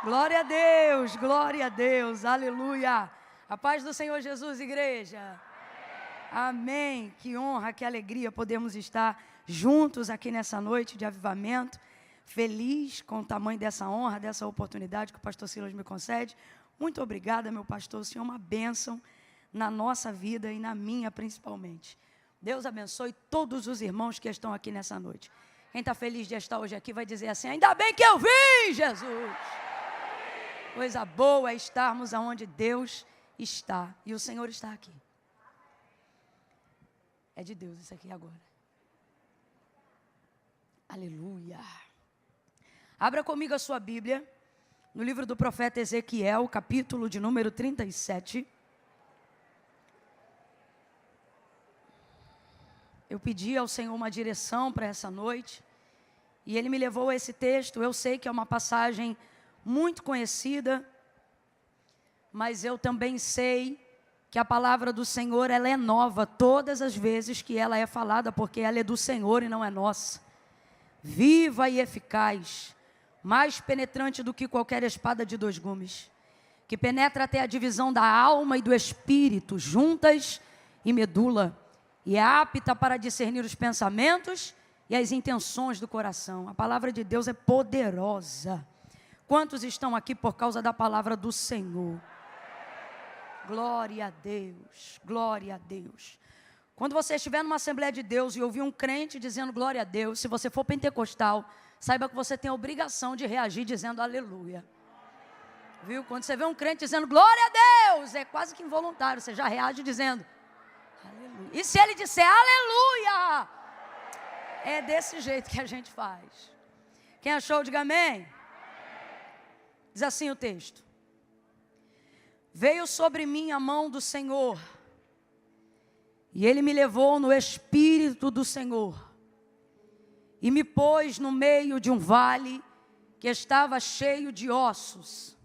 glória a Deus, aleluia. A paz do Senhor Jesus, igreja. Amém. Que honra, que alegria podemos estar juntos aqui nessa noite de avivamento. Feliz com o tamanho dessa honra, dessa oportunidade que o pastor Silas me concede. Muito obrigada, meu pastor. O Senhor é uma bênção na nossa vida e na minha principalmente. Deus abençoe todos os irmãos que estão aqui nessa noite. Quem está feliz de estar hoje aqui vai dizer assim: ainda bem que eu vim, Jesus. Coisa boa é estarmos aonde Deus está. E o Senhor está aqui. É de Deus isso aqui agora. Aleluia. Abra comigo a sua Bíblia, no livro do profeta Ezequiel, capítulo de número 37. Eu pedi ao Senhor uma direção para essa noite, e Ele me levou a esse texto. Eu sei que é uma passagem muito conhecida, mas eu também sei que a palavra do Senhor, ela é nova todas as vezes que ela é falada, porque ela é do Senhor e não é nossa. Viva e eficaz, mais penetrante do que qualquer espada de 2 gumes, que penetra até a divisão da alma e do espírito, juntas e medula, e é apta para discernir os pensamentos e as intenções do coração. A palavra de Deus é poderosa. Quantos estão aqui por causa da palavra do Senhor? Glória a Deus, glória a Deus. Quando você estiver numa Assembleia de Deus e ouvir um crente dizendo glória a Deus, se você for pentecostal, saiba que você tem a obrigação de reagir dizendo aleluia. Viu? Quando você vê um crente dizendo glória a Deus, é quase que involuntário, você já reage dizendo aleluia. E se ele disser aleluia, é desse jeito que a gente faz. Quem achou, diga amém. Diz assim o texto: veio sobre mim a mão do Senhor, e Ele me levou no Espírito do Senhor, e me pôs no meio de um vale que estava cheio de ossos.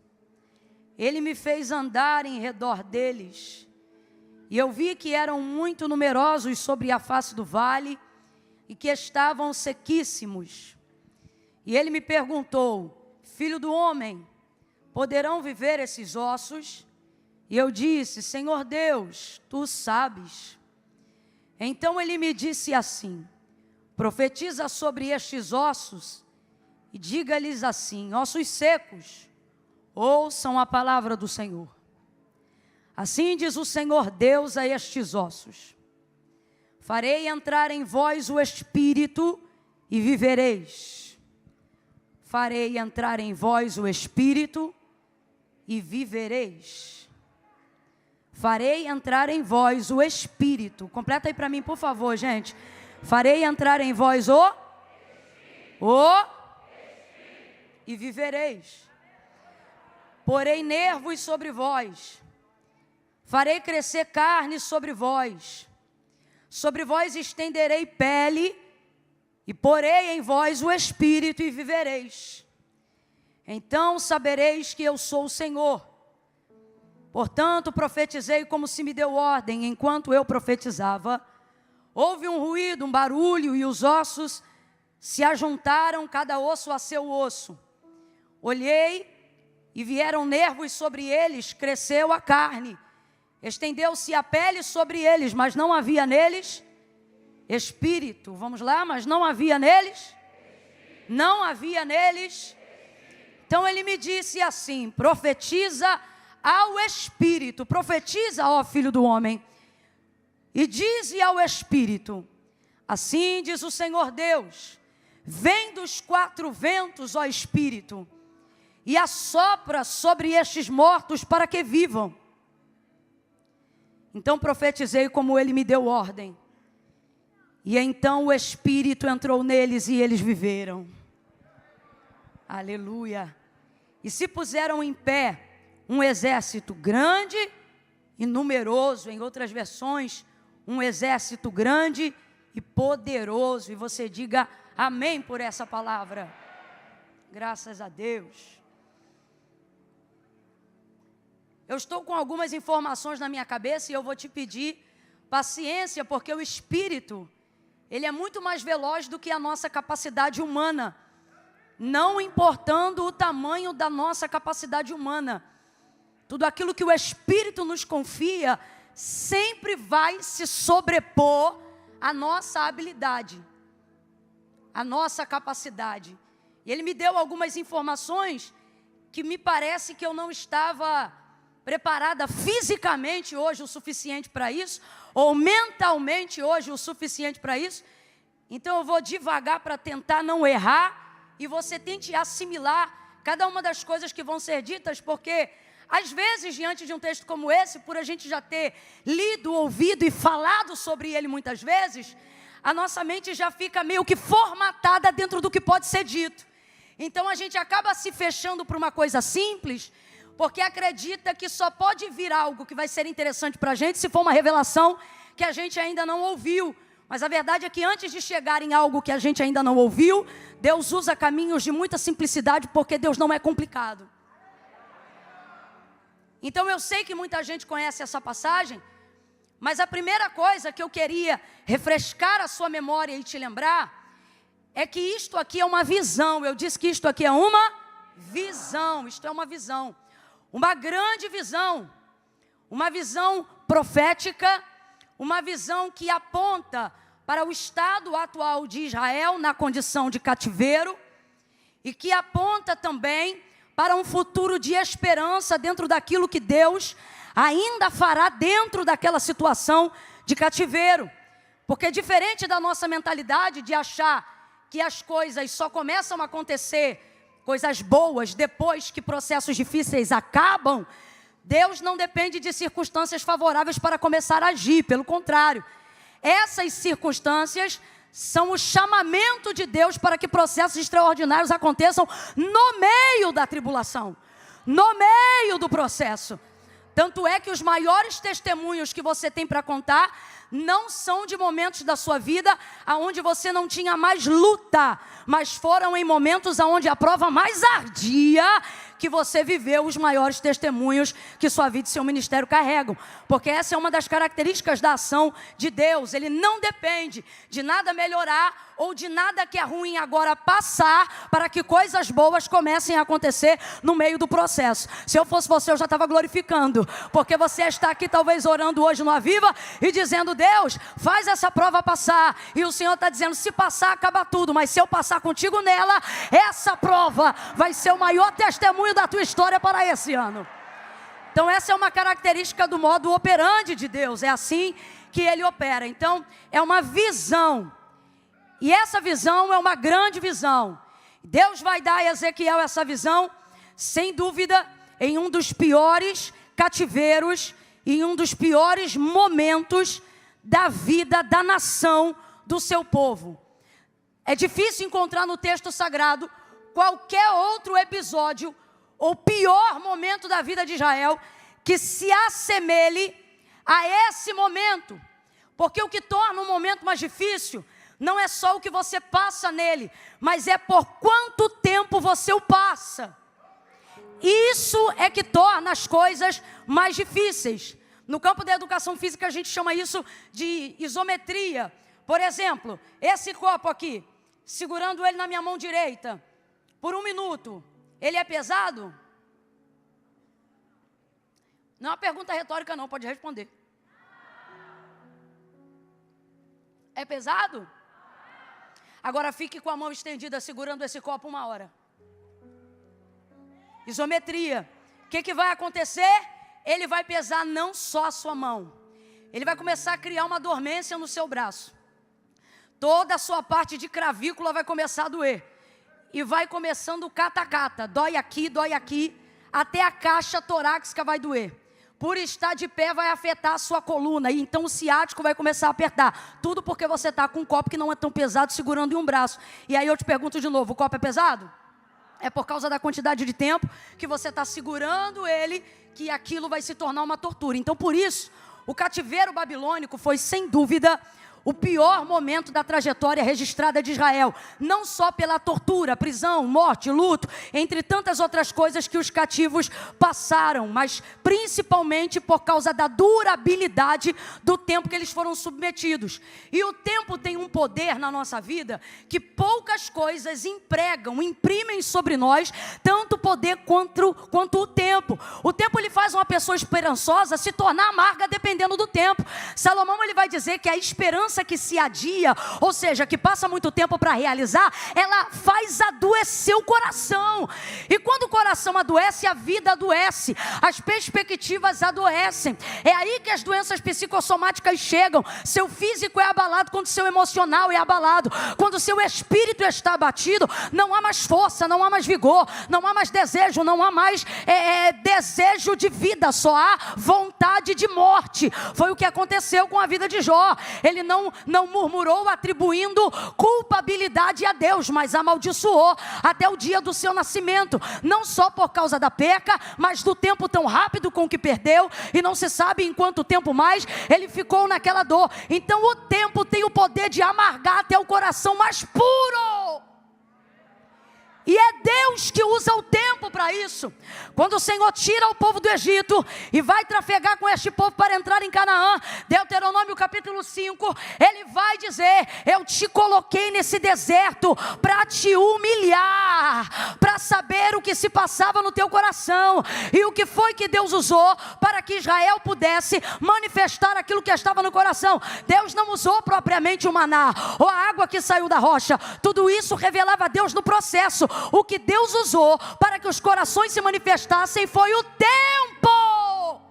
Ele me fez andar em redor deles, e eu vi que eram muito numerosos sobre a face do vale, e que estavam sequíssimos. E Ele me perguntou: filho do homem, poderão viver esses ossos? E eu disse: Senhor Deus, Tu sabes. Então Ele me disse assim: profetiza sobre estes ossos e diga-lhes assim: ossos secos, ouçam a palavra do Senhor. Assim diz o Senhor Deus a estes ossos: farei entrar em vós o Espírito e vivereis. Farei entrar em vós o Espírito e vivereis. Farei entrar em vós o Espírito. Completa aí para mim, por favor, gente. Farei entrar em vós o e vivereis. Porei nervos sobre vós. Farei crescer carne sobre vós. Sobre vós estenderei pele e porei em vós o Espírito e vivereis. Então sabereis que eu sou o Senhor. Portanto, profetizei como se me deu ordem. Enquanto eu profetizava, houve um ruído, um barulho, e os ossos se ajuntaram, cada osso a seu osso. Olhei e vieram nervos sobre eles, cresceu a carne, estendeu-se a pele sobre eles, mas não havia neles espírito. Vamos lá, mas não havia neles? Não havia neles. Então ele me disse assim: profetiza ao Espírito, profetiza, ó filho do homem, e dize ao Espírito: assim diz o Senhor Deus, vem dos 4 ventos, ó Espírito, e assopra sobre estes mortos para que vivam. Então profetizei como ele me deu ordem, e então o Espírito entrou neles e eles viveram. Aleluia. E se puseram em pé um exército grande e numeroso, em outras versões, um exército grande e poderoso. E você diga amém por essa palavra. Graças a Deus. Eu estou com algumas informações na minha cabeça e eu vou te pedir paciência, porque o Espírito, ele é muito mais veloz do que a nossa capacidade humana não importando o tamanho da nossa capacidade humana. Tudo aquilo que o Espírito nos confia sempre vai se sobrepor à nossa habilidade, à nossa capacidade. E ele me deu algumas informações que me parece que eu não estava preparada fisicamente hoje o suficiente para isso, ou mentalmente hoje o suficiente para isso. Então eu vou devagar para tentar não errar, e você tente assimilar cada uma das coisas que vão ser ditas, porque às vezes, diante de um texto como esse, por a gente já ter lido, ouvido e falado sobre ele muitas vezes, a nossa mente já fica meio que formatada dentro do que pode ser dito. Então a gente acaba se fechando para uma coisa simples, porque acredita que só pode vir algo que vai ser interessante para a gente se for uma revelação que a gente ainda não ouviu. Mas a verdade é que antes de chegar em algo que a gente ainda não ouviu, Deus usa caminhos de muita simplicidade, porque Deus não é complicado. Então eu sei que muita gente conhece essa passagem, mas a primeira coisa que eu queria refrescar a sua memória e te lembrar é que isto aqui é uma visão. Eu disse que isto aqui é uma visão. Isto é uma visão, uma grande visão, uma visão profética, uma visão que aponta para o estado atual de Israel na condição de cativeiro e que aponta também para um futuro de esperança dentro daquilo que Deus ainda fará dentro daquela situação de cativeiro. Porque diferente da nossa mentalidade de achar que as coisas só começam a acontecer, coisas boas, depois que processos difíceis acabam, Deus não depende de circunstâncias favoráveis para começar a agir. Pelo contrário, essas circunstâncias são o chamamento de Deus para que processos extraordinários aconteçam no meio da tribulação, no meio do processo. Tanto é que os maiores testemunhos que você tem para contar não são de momentos da sua vida onde você não tinha mais luta, mas foram em momentos onde a prova mais ardia que você viveu os maiores testemunhos que sua vida e seu ministério carregam. Porque essa é uma das características da ação de Deus. Ele não depende de nada melhorar ou de nada que é ruim agora passar para que coisas boas comecem a acontecer no meio do processo. Se eu fosse você, eu já estava glorificando, porque você está aqui talvez orando hoje no Aviva e dizendo: Deus, faz essa prova passar. E o Senhor está dizendo: se passar, acaba tudo, mas se eu passar contigo nela, essa prova vai ser o maior testemunho da tua história para esse ano. Então essa é uma característica do modo operandi de Deus, é assim que Ele opera. Então é uma visão, e essa visão é uma grande visão. Deus vai dar a Ezequiel essa visão, sem dúvida, em um dos piores cativeiros, em um dos piores momentos da vida da nação, do seu povo. É difícil encontrar no texto sagrado qualquer outro episódio ou pior momento da vida de Israel que se assemelhe a esse momento. Porque o que torna um momento mais difícil não é só o que você passa nele, mas é por quanto tempo você o passa. Isso é que torna as coisas mais difíceis. No campo da educação física a gente chama isso de isometria. Por exemplo, esse copo aqui, segurando ele na minha mão direita por 1 minuto, ele é pesado? Não é uma pergunta retórica não, pode responder. É pesado? Agora fique com a mão estendida segurando esse copo 1 hora. Isometria. O que vai acontecer? Ele vai pesar não só a sua mão. Ele vai começar a criar uma dormência no seu braço. Toda a sua parte de cravícula vai começar a doer. E vai começando o cata-cata. Dói aqui, até a caixa torácica vai doer. Por estar de pé vai afetar a sua coluna. E então o ciático vai começar a apertar. Tudo porque você está com um copo que não é tão pesado segurando em um braço. E aí eu te pergunto de novo, o copo é pesado? É por causa da quantidade de tempo que você está segurando ele, que aquilo vai se tornar uma tortura. Então por isso, o cativeiro babilônico foi sem dúvida o pior momento da trajetória registrada de Israel, não só pela tortura, prisão, morte, luto, entre tantas outras coisas que os cativos passaram, mas principalmente por causa da durabilidade do tempo que eles foram submetidos. E o tempo tem um poder na nossa vida que poucas coisas imprimem sobre nós tanto poder quanto o tempo. O tempo ele faz uma pessoa esperançosa se tornar amarga dependendo do tempo. Salomão ele vai dizer que a esperança que se adia, ou seja, que passa muito tempo para realizar, ela faz adoecer o coração. E quando o coração adoece, a vida adoece, as perspectivas adoecem. É aí que as doenças psicossomáticas chegam. Seu físico é abalado quando seu emocional é abalado. Quando seu espírito está abatido, não há mais força, não há mais vigor, não há mais desejo, não há mais desejo de vida, só há vontade de morte. Foi o que aconteceu com a vida de Jó. Ele não murmurou atribuindo culpabilidade a Deus, mas amaldiçoou até o dia do seu nascimento, não só por causa da perca, mas do tempo tão rápido com que perdeu, e não se sabe em quanto tempo mais ele ficou naquela dor. Então o tempo tem o poder de amargar até o coração mais puro. E é Deus que usa o tempo para isso. Quando o Senhor tira o povo do Egito e vai trafegar com este povo para entrar em Canaã, Deuteronômio capítulo 5, ele vai dizer: eu te coloquei nesse deserto para te humilhar, para saber o que se passava no teu coração. E o que foi que Deus usou para que Israel pudesse manifestar aquilo que estava no coração? Deus não usou propriamente o maná ou a água que saiu da rocha. Tudo isso revelava a Deus no processo. O que Deus usou para que os corações se manifestassem foi o tempo.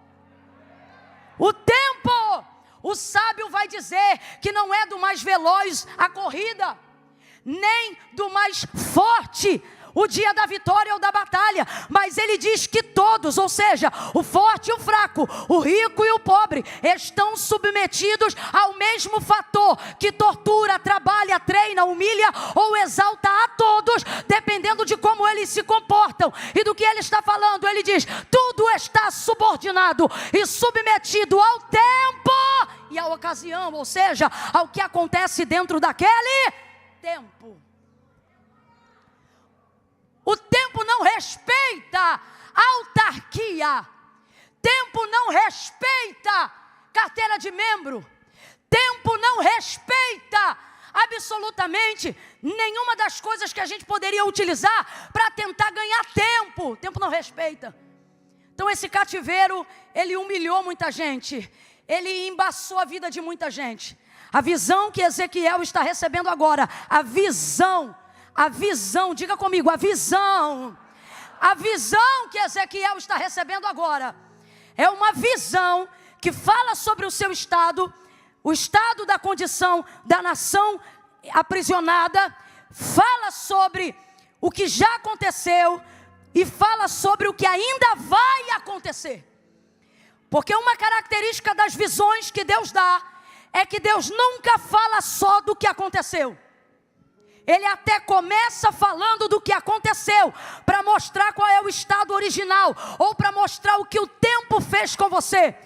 O tempo. O sábio vai dizer que não é do mais veloz a corrida, nem do mais forte o dia da vitória ou da batalha, mas ele diz que todos, ou seja, o forte e o fraco, o rico e o pobre, estão submetidos ao mesmo fator que tortura, trabalha, treina, humilha ou exalta a todos, dependendo de como eles se comportam e do que ele está falando. Ele diz: tudo está subordinado e submetido ao tempo e à ocasião, ou seja, ao que acontece dentro daquele tempo. O tempo não respeita autarquia. Tempo não respeita carteira de membro. Tempo não respeita absolutamente nenhuma das coisas que a gente poderia utilizar para tentar ganhar tempo. Tempo não respeita. Então esse cativeiro, ele humilhou muita gente. Ele embaçou a vida de muita gente. A visão que Ezequiel está recebendo agora, a visão, diga comigo, a visão que Ezequiel está recebendo agora, é uma visão que fala sobre o seu estado, o estado da condição da nação aprisionada, fala sobre o que já aconteceu e fala sobre o que ainda vai acontecer. Porque uma característica das visões que Deus dá, é que Deus nunca fala só do que aconteceu. Ele até começa falando do que aconteceu, para mostrar qual é o estado original, ou para mostrar o que o tempo fez com você.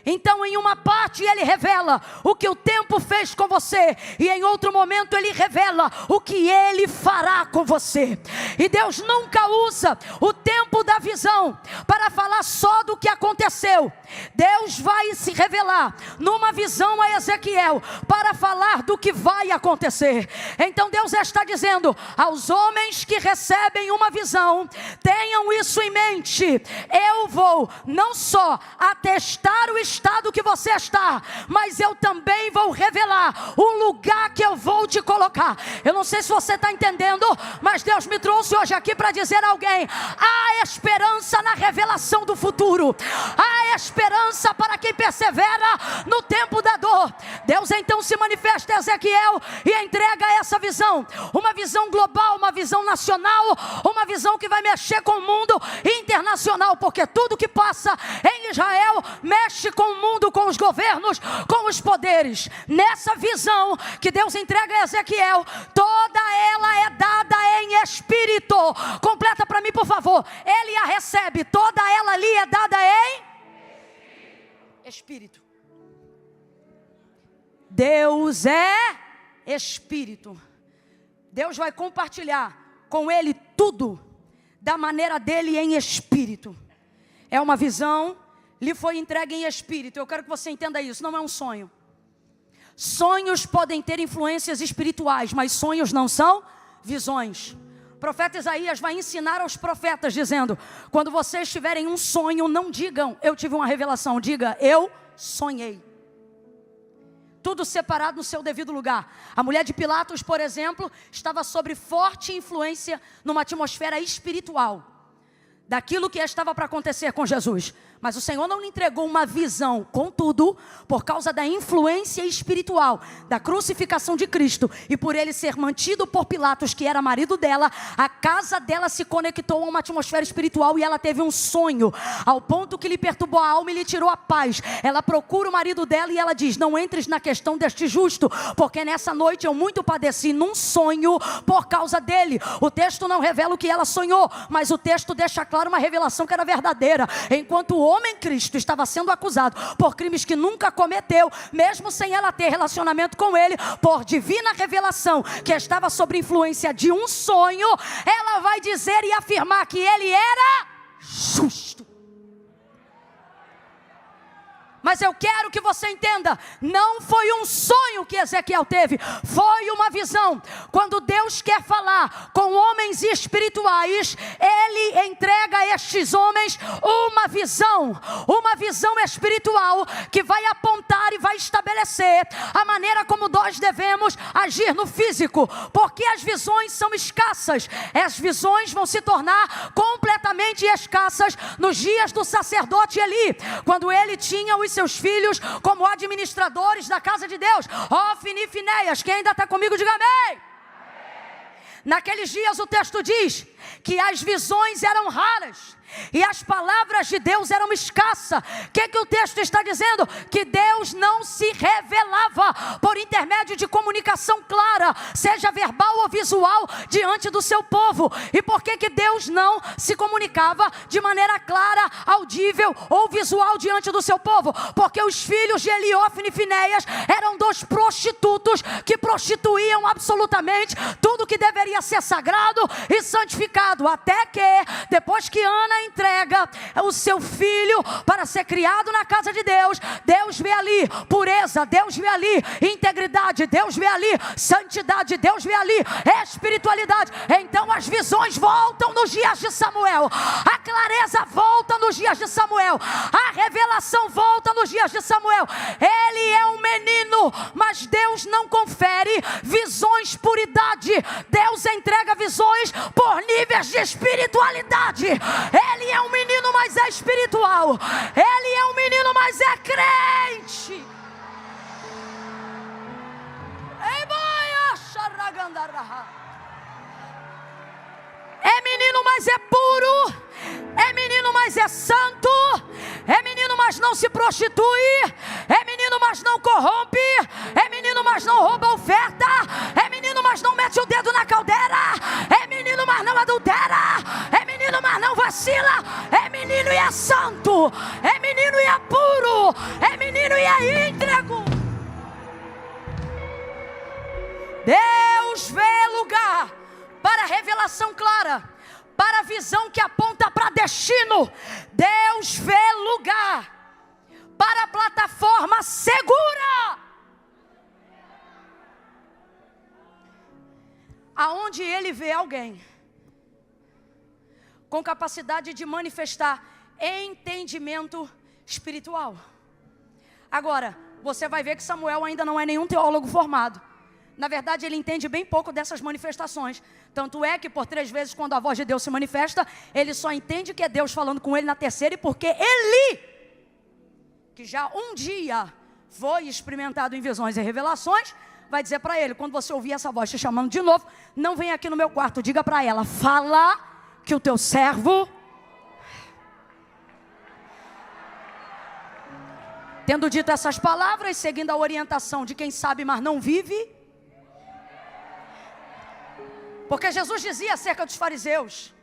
Então em uma parte ele revela o que o tempo fez com você, e em outro momento ele revela o que ele fará com você. E Deus nunca usa o tempo da visão para falar só do que aconteceu. Deus vai se revelar numa visão a Ezequiel para falar do que vai acontecer. Então Deus está dizendo aos homens que recebem uma visão: tenham isso em mente, eu vou não só atestar o estado que você está, mas eu também vou revelar o lugar que eu vou te colocar. Eu não sei se você está entendendo, mas Deus me trouxe hoje aqui para dizer a alguém: há esperança na revelação do futuro, há esperança para quem persevera no tempo da dor. Deus então se manifesta a Ezequiel e entrega essa visão, uma visão global, uma visão nacional, uma visão que vai mexer com o mundo internacional, porque tudo que passa em Israel mexe com o mundo, com os governos, com os poderes. Nessa visão que Deus entrega a Ezequiel, toda ela é dada em espírito. Completa para mim, por favor. Ele a recebe, toda ela ali é dada em espírito. Deus é Espírito. Deus vai compartilhar com ele tudo da maneira dele em Espírito. É uma visão, lhe foi entregue em Espírito. Eu quero que você entenda isso, não é um sonho. Sonhos podem ter influências espirituais, mas sonhos não são visões. O profeta Isaías vai ensinar aos profetas dizendo: quando vocês tiverem um sonho, não digam eu tive uma revelação, diga eu sonhei. Tudo separado no seu devido lugar. A mulher de Pilatos, por exemplo, estava sob forte influência numa atmosfera espiritual daquilo que estava para acontecer com Jesus. Mas o Senhor não lhe entregou uma visão. Contudo, por causa da influência espiritual da crucificação de Cristo e por ele ser mantido por Pilatos, que era marido dela, a casa dela se conectou a uma atmosfera espiritual e ela teve um sonho, ao ponto que lhe perturbou a alma e lhe tirou a paz. Ela procura o marido dela e ela diz: não entres na questão deste justo, porque nessa noite eu muito padeci num sonho por causa dele. O texto não revela o que ela sonhou, mas o texto deixa claro uma revelação que era verdadeira. Enquanto o homem Cristo estava sendo acusado por crimes que nunca cometeu, mesmo sem ela ter relacionamento com ele, por divina revelação que estava sob influência de um sonho, ela vai dizer e afirmar que ele era justo. Mas eu quero que você entenda, não foi um sonho que Ezequiel teve, foi uma visão. Quando Deus quer falar com homens espirituais, Ele entrega a estes homens uma visão espiritual que vai apontar e vai estabelecer a maneira como nós devemos agir no físico, porque as visões são escassas. As visões vão se tornar completamente escassas nos dias do sacerdote Eli, quando ele tinha os seus filhos como administradores da casa de Deus, Ofni e Finéias. Quem ainda está comigo, diga amém. Naqueles dias o texto diz que as visões eram raras e as palavras de Deus eram escassas. O que o texto está dizendo? Que Deus não se revelava por intermédio de comunicação clara, seja verbal ou visual, diante do seu povo. E por que Deus não se comunicava de maneira clara, audível ou visual diante do seu povo? Porque os filhos de Eli, Ofni e Finéias eram dois prostitutos que prostituíam absolutamente tudo que deveria ser sagrado e santificado, até que depois que Ana entrega o seu filho para ser criado na casa de Deus, Deus vê ali pureza, Deus vê ali integridade, Deus vê ali santidade, Deus vê ali espiritualidade. Então as visões voltam nos dias de Samuel, a clareza volta nos dias de Samuel, a revelação volta nos dias de Samuel. Ele é um menino, mas Deus não confere visões por idade. Deus entrega visões por níveis de espiritualidade. Ele é um menino, mas é espiritual. Ele é um menino, mas é crente. É menino, mas é puro. É menino, mas é santo. É menino, mas não se prostitui. É menino, mas não corrompe. É menino, mas não rouba oferta. É menino, mas não mete o dedo na caldeira. É menino, mas não adultera. É menino, mas não vacila. É menino e é santo. É menino e é puro. É menino e é íntegro. Deus vê lugar para revelação clara, para a visão que aponta para destino. Deus vê lugar para a plataforma segura, aonde Ele vê alguém com capacidade de manifestar entendimento espiritual. Agora, você vai ver que Samuel ainda não é nenhum teólogo formado. Na verdade, ele entende bem pouco dessas manifestações. Tanto é que por 3 vezes, quando a voz de Deus se manifesta, ele só entende que é Deus falando com ele na terceira. E porque Eli, que já um dia foi experimentado em visões e revelações, vai dizer para ele, quando você ouvir essa voz te chamando de novo, não vem aqui no meu quarto, diga para ela, fala que o teu servo... Tendo dito essas palavras, seguindo a orientação de quem sabe, mas não vive... Porque Jesus dizia acerca dos fariseus,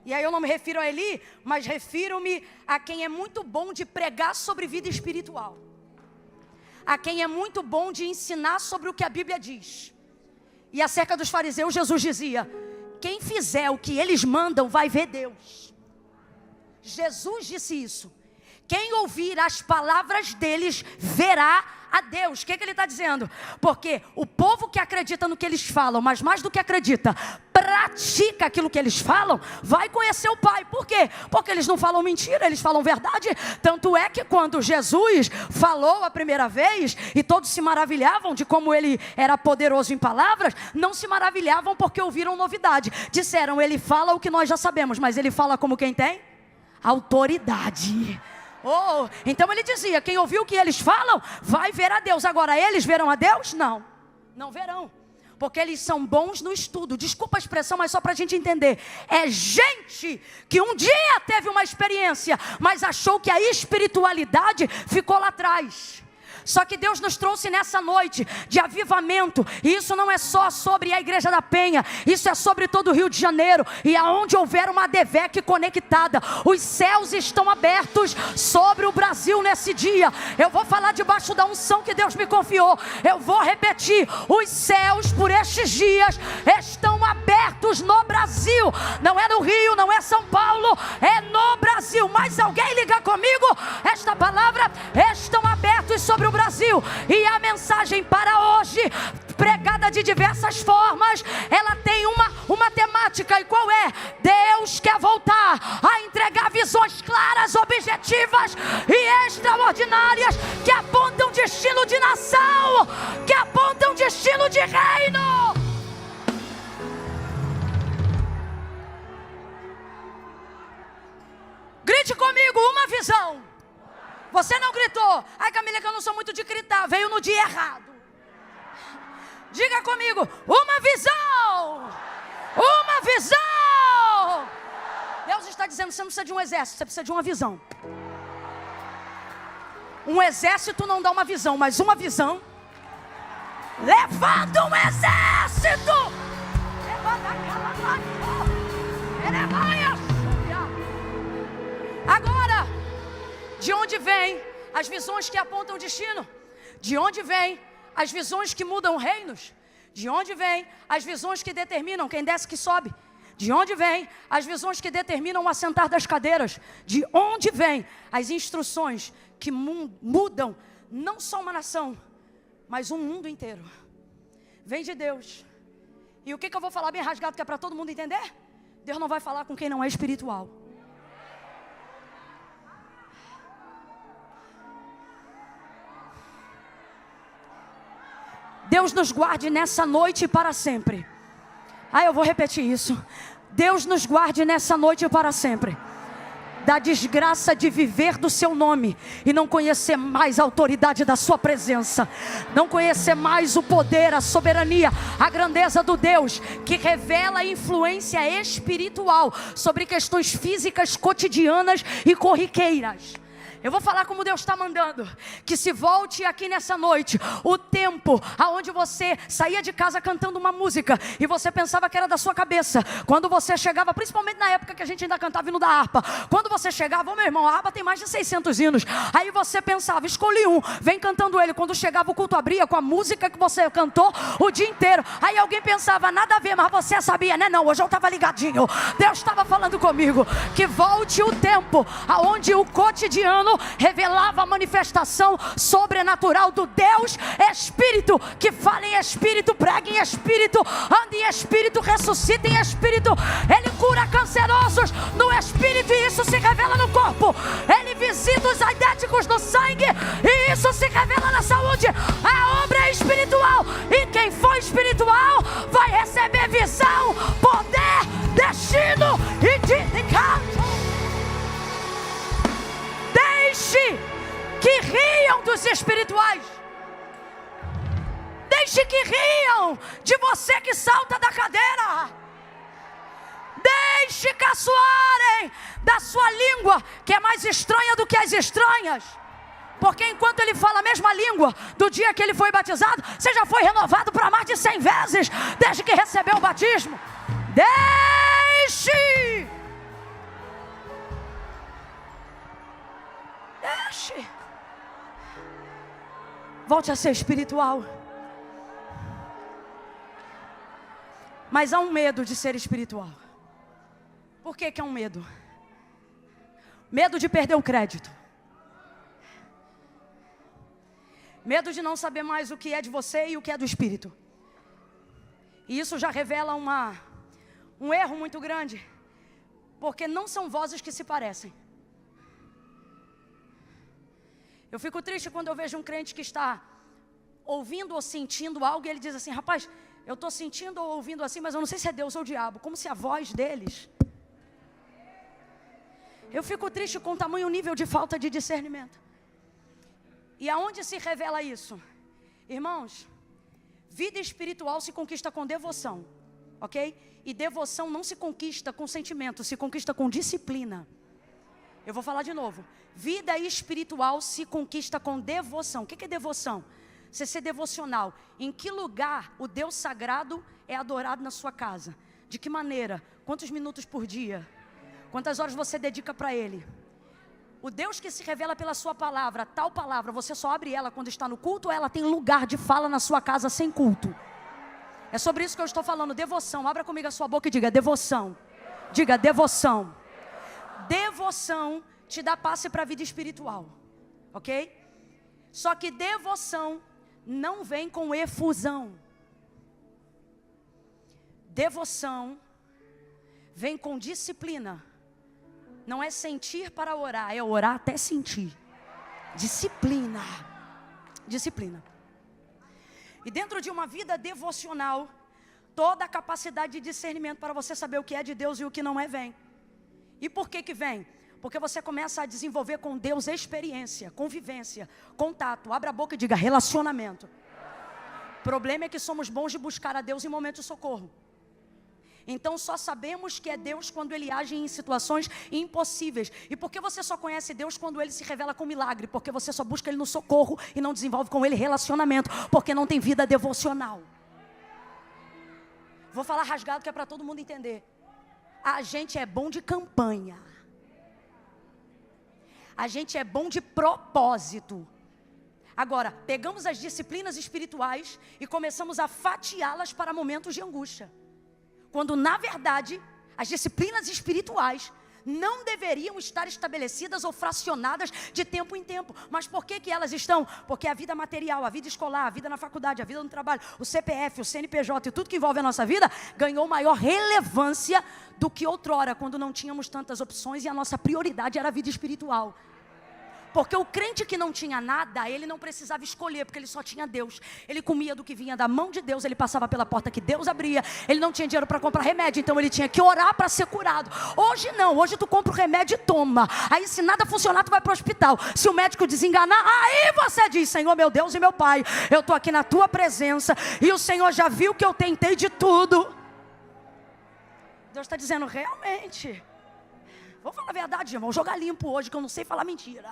e aí eu não me refiro a Eli, mas refiro-me a quem é muito bom de pregar sobre vida espiritual. a quem é muito bom de ensinar sobre o que a Bíblia diz. E acerca dos fariseus, Jesus dizia: quem fizer o que eles mandam vai ver Deus. Jesus disse isso. Quem ouvir as palavras deles verá a Deus. O que ele está dizendo? Porque o povo que acredita no que eles falam, mas mais do que acredita, pratica aquilo que eles falam, vai conhecer o Pai. Por quê? Porque eles não falam mentira, eles falam verdade. Tanto é que quando Jesus falou a primeira vez, e todos se maravilhavam de como ele era poderoso em palavras, não se maravilhavam porque ouviram novidade. Disseram: ele fala o que nós já sabemos, mas ele fala como quem tem autoridade. Oh, então ele dizia: quem ouviu o que eles falam vai ver a Deus. Agora, eles verão a Deus? Não, não verão, porque eles são bons no estudo. Desculpa a expressão, mas só para a gente entender. É gente que um dia teve uma experiência, mas achou que a espiritualidade ficou lá atrás. Só que Deus nos trouxe nessa noite de avivamento. E isso não é só sobre a Igreja da Penha. Isso é sobre todo o Rio de Janeiro. E aonde houver uma ADVEC conectada, os céus estão abertos sobre o Brasil nesse dia. Eu vou falar debaixo da unção que Deus me confiou. Eu vou repetir: os céus por estes dias estão abertos no Brasil. Não é no Rio, não é São Paulo, é no Brasil. Mas alguém liga comigo? Esta palavra: estão abertos sobre o Brasil. E a mensagem para hoje, pregada de diversas formas, ela tem uma temática. E qual é? Deus quer voltar a entregar visões claras, objetivas e extraordinárias, que apontam destino de nação, que apontam destino de reino. Grite comigo: uma visão. Você não gritou. Ai, Camila, que eu não sou muito de gritar. Veio no dia errado. Diga comigo: uma visão. Uma visão. Deus está dizendo: você não precisa de um exército, você precisa de uma visão. Um exército não dá uma visão, mas uma visão levanta um exército. Agora, de onde vêm as visões que apontam o destino? De onde vêm as visões que mudam reinos? De onde vêm as visões que determinam quem desce que sobe? De onde vêm as visões que determinam o assentar das cadeiras? De onde vêm as instruções que mudam não só uma nação, mas um mundo inteiro? Vem de Deus. E o que eu vou falar bem rasgado, que é para todo mundo entender? Deus não vai falar com quem não é espiritual. Deus nos guarde nessa noite e para sempre. Eu vou repetir isso. Deus nos guarde nessa noite e para sempre da desgraça de viver do seu nome e não conhecer mais a autoridade da sua presença, não conhecer mais o poder, a soberania, a grandeza do Deus que revela a influência espiritual sobre questões físicas, cotidianas e corriqueiras. Eu vou falar como Deus está mandando. Que se volte aqui nessa noite o tempo aonde você saía de casa cantando uma música e você pensava que era da sua cabeça. Quando você chegava, principalmente na época que a gente ainda cantava hino da harpa, quando você chegava: meu irmão, a harpa tem mais de 600 hinos. Aí você pensava: escolhi um, vem cantando ele. Quando chegava o culto abria com a música que você cantou o dia inteiro. Aí alguém pensava: nada a ver, mas você sabia, né? Não, hoje eu estava ligadinho. Deus estava falando comigo. Que volte o tempo aonde o cotidiano revelava a manifestação sobrenatural do Deus Espírito, que fala em Espírito, prega em Espírito, anda em Espírito, ressuscita em Espírito. Ele cura cancerosos no Espírito e isso se revela no corpo. Ele visita os aidéticos no sangue e isso se revela na saúde. A obra é espiritual e quem for espiritual vai receber visão, poder, destino e dignificado. Deixe que riam dos espirituais. Deixe que riam de você que salta da cadeira. Deixe caçoarem da sua língua, que é mais estranha do que as estranhas. Porque enquanto ele fala a mesma língua do dia que ele foi batizado, você já foi renovado para mais de 100 vezes desde que recebeu o batismo. Deixe. Volte a ser espiritual. Mas há um medo de ser espiritual. Por que que é um medo? Medo de perder o crédito. Medo de não saber mais o que é de você e o que é do Espírito. E isso já revela um erro muito grande. Porque não são vozes que se parecem. Eu fico triste quando eu vejo um crente que está ouvindo ou sentindo algo e ele diz assim: rapaz, eu estou sentindo ou ouvindo assim, mas eu não sei se é Deus ou o diabo. Como se a voz deles... Eu fico triste com o tamanho nível de falta de discernimento. E aonde se revela isso? Irmãos, vida espiritual se conquista com devoção, ok? E devoção não se conquista com sentimento, se conquista com disciplina. Eu vou falar de novo. Vida espiritual se conquista com devoção. O que é devoção? Você ser devocional. Em que lugar o Deus sagrado é adorado na sua casa? De que maneira? Quantos minutos por dia? Quantas horas você dedica para Ele? O Deus que se revela pela sua palavra, tal palavra, você só abre ela quando está no culto ou ela tem lugar de fala na sua casa sem culto? É sobre isso que eu estou falando, devoção. Abra comigo a sua boca e diga devoção. Diga devoção. Devoção te dá passe para a vida espiritual, ok? Só que devoção não vem com efusão. Devoção vem com disciplina. Não é sentir para orar, é orar até sentir. Disciplina. Disciplina. E dentro de uma vida devocional, toda a capacidade de discernimento para você saber o que é de Deus e o que não é vem. E por que que vem? Porque você começa a desenvolver com Deus experiência, convivência, contato. Abra a boca e diga relacionamento. O problema é que somos bons de buscar a Deus em momentos de socorro. Então só sabemos que é Deus quando Ele age em situações impossíveis. E por que você só conhece Deus quando Ele se revela com milagre? Porque você só busca Ele no socorro e não desenvolve com Ele relacionamento. Porque não tem vida devocional. Vou falar rasgado que é para todo mundo entender. A gente é bom de campanha. A gente é bom de propósito. Agora, pegamos as disciplinas espirituais e começamos a fatiá-las para momentos de angústia. Quando, na verdade, as disciplinas espirituais não deveriam estar estabelecidas ou fracionadas de tempo em tempo. Mas por que que elas estão? Porque a vida material, a vida escolar, a vida na faculdade, a vida no trabalho, o CPF, o CNPJ e tudo que envolve a nossa vida ganhou maior relevância do que outrora, quando não tínhamos tantas opções e a nossa prioridade era a vida espiritual. Porque o crente que não tinha nada, ele não precisava escolher, porque ele só tinha Deus. Ele comia do que vinha da mão de Deus, ele passava pela porta que Deus abria. Ele não tinha dinheiro para comprar remédio, então ele tinha que orar para ser curado. Hoje não, hoje tu compra o remédio e toma. Aí se nada funcionar, tu vai para o hospital. Se o médico desenganar, aí você diz: Senhor, meu Deus e meu Pai, eu estou aqui na tua presença e o Senhor já viu que eu tentei de tudo. Deus está dizendo, realmente, vou falar a verdade, irmão, vou jogar limpo hoje, que eu não sei falar mentira.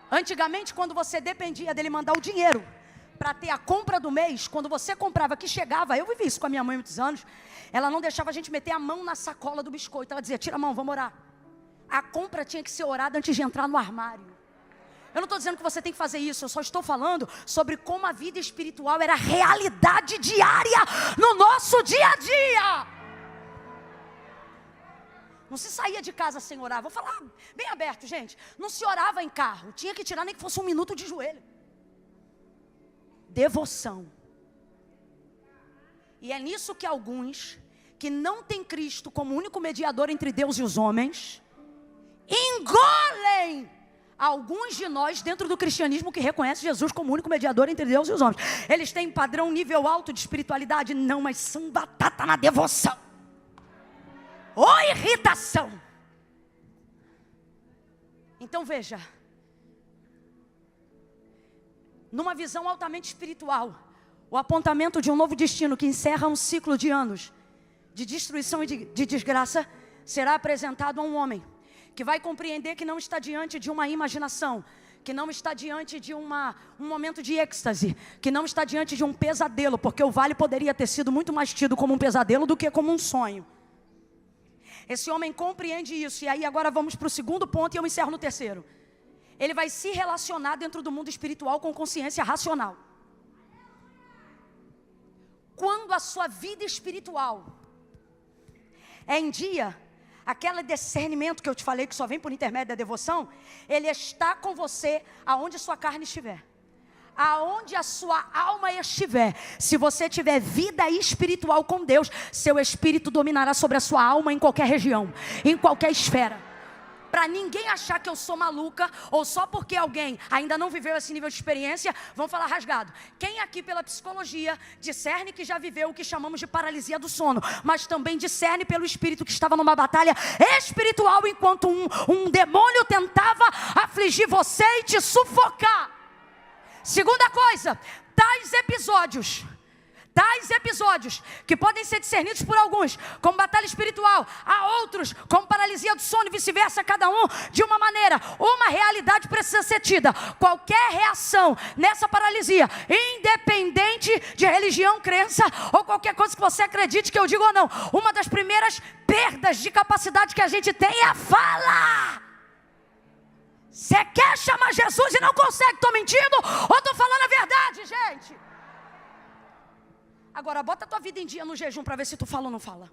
Antigamente, quando você dependia dele mandar o dinheiro para ter a compra do mês, quando você comprava que chegava, eu vivi isso com a minha mãe há muitos anos, ela não deixava a gente meter a mão na sacola do biscoito. Ela dizia: tira a mão, vamos orar. A compra tinha que ser orada antes de entrar no armário. Eu não estou dizendo que você tem que fazer isso, eu só estou falando sobre como a vida espiritual era realidade diária no nosso dia a dia. Não se saía de casa sem orar. Vou falar bem aberto, gente. Não se orava em carro. Tinha que tirar nem que fosse 1 minuto de joelho. Devoção. E é nisso que alguns que não têm Cristo como único mediador entre Deus e os homens engolem alguns de nós dentro do cristianismo que reconhece Jesus como único mediador entre Deus e os homens. Eles têm padrão, nível alto de espiritualidade? Não, mas são batata na devoção. Ou irritação. Então veja, numa visão altamente espiritual, o apontamento de um novo destino que encerra um ciclo de anos de destruição e de desgraça será apresentado a um homem que vai compreender que não está diante de uma imaginação, que não está diante de um momento de êxtase, que não está diante de um pesadelo, porque o vale poderia ter sido muito mais tido como um pesadelo do que como um sonho. Esse homem compreende isso. E aí agora vamos para o segundo ponto e eu encerro no terceiro. Ele vai se relacionar dentro do mundo espiritual com consciência racional. Quando a sua vida espiritual é em dia, aquele discernimento que eu te falei que só vem por intermédio da devoção, ele está com você aonde sua carne estiver. Aonde a sua alma estiver, se você tiver vida espiritual com Deus, seu espírito dominará sobre a sua alma em qualquer região, em qualquer esfera. Para ninguém achar que eu sou maluca, ou só porque alguém ainda não viveu esse nível de experiência, vão falar rasgado. Quem aqui pela psicologia discerne que já viveu o que chamamos de paralisia do sono, mas também discerne pelo espírito que estava numa batalha espiritual, enquanto um demônio tentava afligir você e te sufocar. Segunda coisa, tais episódios que podem ser discernidos por alguns como batalha espiritual, há outros como paralisia do sono e vice-versa, cada um de uma maneira. Uma realidade precisa ser tida. Qualquer reação nessa paralisia, independente de religião, crença ou qualquer coisa que você acredite que eu digo ou não, uma das primeiras perdas de capacidade que a gente tem é a fala. Você quer chamar Jesus e não consegue? Estou mentindo ou estou falando a verdade, gente? Agora, bota a tua vida em dia no jejum para ver se tu fala ou não fala.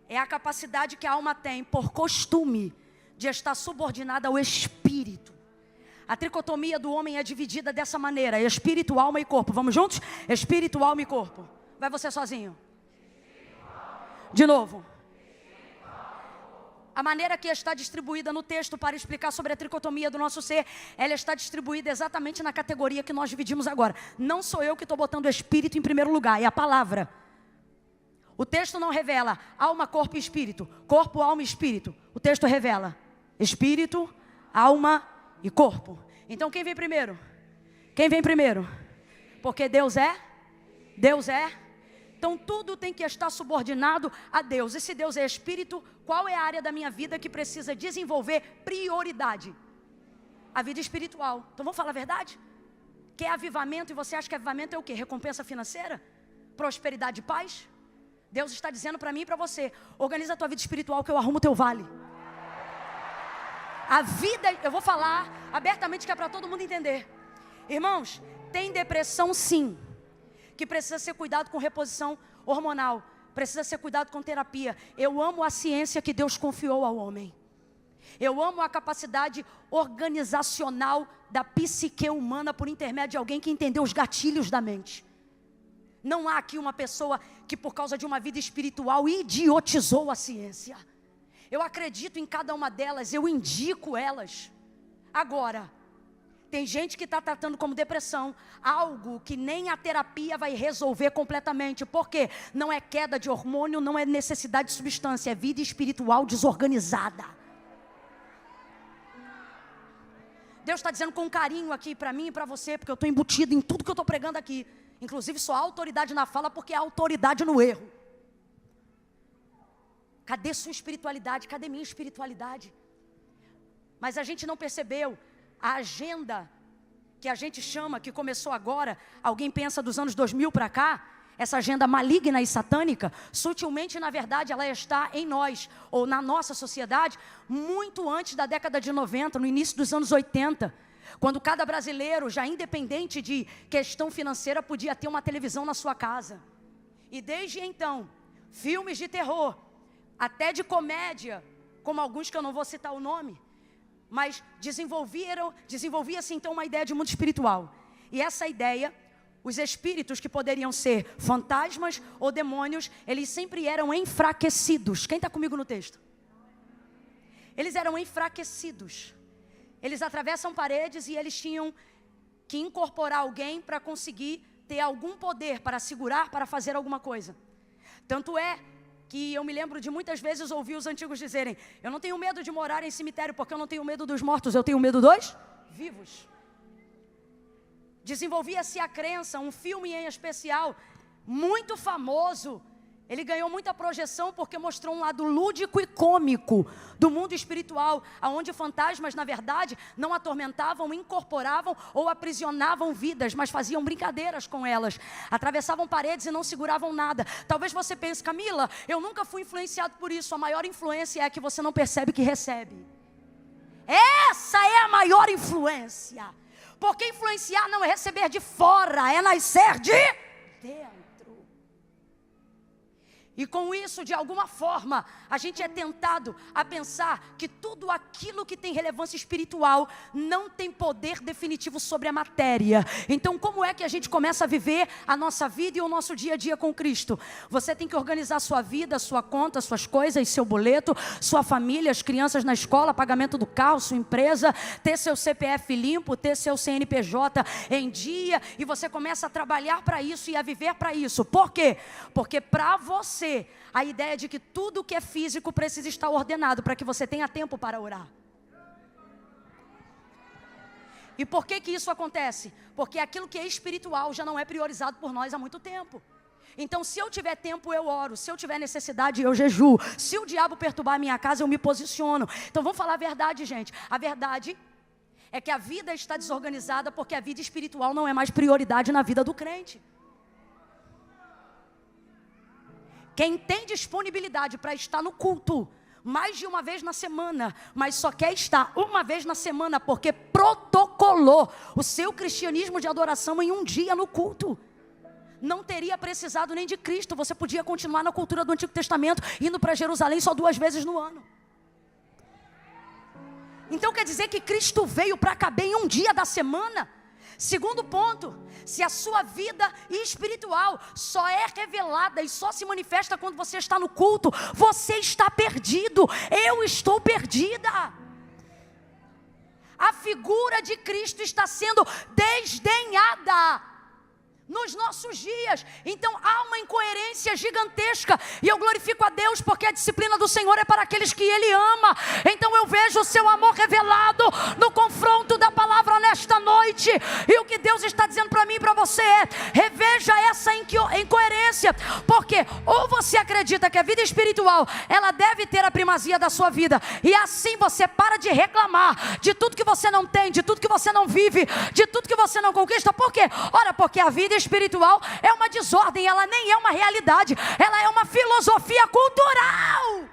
É a capacidade que a alma tem, por costume, de estar subordinada ao espírito. A tricotomia do homem é dividida dessa maneira: espírito, alma e corpo. Vamos juntos? Espírito, alma e corpo. Vai você sozinho. De novo. A maneira que está distribuída no texto para explicar sobre a tricotomia do nosso ser, ela está distribuída exatamente na categoria que nós dividimos agora. Não sou eu que estou botando o espírito em primeiro lugar, é a palavra. O texto não revela alma, corpo e espírito. Corpo, alma e espírito. O texto revela espírito, alma e corpo. Então quem vem primeiro? Quem vem primeiro? Porque Deus é. Então tudo tem que estar subordinado a Deus. E se Deus é espírito, qual é a área da minha vida que precisa desenvolver prioridade? A vida espiritual. Então vamos falar a verdade? Quer avivamento e você acha que avivamento é o quê? Recompensa financeira? Prosperidade e paz? Deus está dizendo para mim e para você: organiza a tua vida espiritual que eu arrumo o teu vale. A vida, eu vou falar abertamente que é para todo mundo entender. Irmãos, tem depressão sim, que precisa ser cuidado com reposição hormonal, precisa ser cuidado com terapia. Eu amo a ciência que Deus confiou ao homem. Eu amo a capacidade organizacional da psique humana por intermédio de alguém que entendeu os gatilhos da mente. Não há aqui uma pessoa que por causa de uma vida espiritual idiotizou a ciência. Eu acredito em cada uma delas, eu indico elas. Agora, tem gente que está tratando como depressão algo que nem a terapia vai resolver completamente. Por quê? Não é queda de hormônio, não é necessidade de substância, é vida espiritual desorganizada. Deus está dizendo com carinho aqui para mim e para você, porque eu estou embutido em tudo que eu estou pregando aqui. Inclusive só há autoridade na fala, porque há autoridade no erro. Cadê sua espiritualidade? Cadê minha espiritualidade? Mas a gente não percebeu. A agenda que a gente chama, que começou agora, alguém pensa dos anos 2000 para cá, essa agenda maligna e satânica, sutilmente, na verdade, ela está em nós, ou na nossa sociedade, muito antes da década de 90, no início dos anos 80, quando cada brasileiro, já independente de questão financeira, podia ter uma televisão na sua casa. E desde então, filmes de terror, até de comédia, como alguns que eu não vou citar o nome, mas desenvolvia-se então uma ideia de mundo espiritual. E essa ideia, os espíritos que poderiam ser fantasmas ou demônios, eles sempre eram enfraquecidos. Quem está comigo no texto? Eles eram enfraquecidos. Eles atravessam paredes e eles tinham que incorporar alguém para conseguir ter algum poder, para segurar, para fazer alguma coisa. Tanto é que eu me lembro de muitas vezes ouvir os antigos dizerem: eu não tenho medo de morar em cemitério, porque eu não tenho medo dos mortos, eu tenho medo dos vivos. Desenvolvia-se a crença, um filme em especial, muito famoso, Ele ganhou muita projeção porque mostrou um lado lúdico e cômico do mundo espiritual, onde fantasmas, na verdade, não atormentavam, incorporavam ou aprisionavam vidas, mas faziam brincadeiras com elas. Atravessavam paredes e não seguravam nada. Talvez você pense, Camila, eu nunca fui influenciado por isso. A maior influência é a que você não percebe que recebe. Essa é a maior influência. Porque influenciar não é receber de fora, é nascer de dentro. E com isso, de alguma forma, a gente é tentado a pensar que tudo aquilo que tem relevância espiritual não tem poder definitivo sobre a matéria. Então, como é que a gente começa a viver a nossa vida e o nosso dia a dia com Cristo? Você tem que organizar a sua vida, a sua conta, suas coisas, seu boleto, sua família, as crianças na escola, pagamento do carro, sua empresa, ter seu CPF limpo, ter seu CNPJ em dia, e você começa a trabalhar para isso e a viver para isso. Por quê? Porque para você, a ideia de que tudo que é físico precisa estar ordenado para que você tenha tempo para orar. E por que que isso acontece? Porque aquilo que é espiritual já não é priorizado por nós há muito tempo. Então, se eu tiver tempo, eu oro. Se eu tiver necessidade, eu jejuo. Se o diabo perturbar a minha casa, eu me posiciono. Então, vamos falar a verdade, gente. A verdade é que a vida está desorganizada porque a vida espiritual não é mais prioridade na vida do crente. Quem tem disponibilidade para estar no culto mais de uma vez na semana, mas só quer estar uma vez na semana porque protocolou o seu cristianismo de adoração em um dia no culto, não teria precisado nem de Cristo. Você podia continuar na cultura do Antigo Testamento, indo para Jerusalém só 2 vezes no ano. Então quer dizer que Cristo veio para caber em um dia da semana? Segundo ponto, se a sua vida espiritual só é revelada e só se manifesta quando você está no culto, você está perdido. Eu estou perdida. A figura de Cristo está sendo desdenhada nos nossos dias. Então há uma incoerência gigantesca, e eu glorifico a Deus porque a disciplina do Senhor é para aqueles que Ele ama. Então eu vejo o seu amor revelado no confronto da palavra nesta noite, e o que Deus está dizendo para mim e para você é: reveja essa incoerência, porque ou você acredita que a vida espiritual ela deve ter a primazia da sua vida, e assim você para de reclamar de tudo que você não tem, de tudo que você não vive, de tudo que você não conquista. Por quê? Ora, porque a vida espiritual é uma desordem, ela nem é uma realidade, ela é uma filosofia cultural.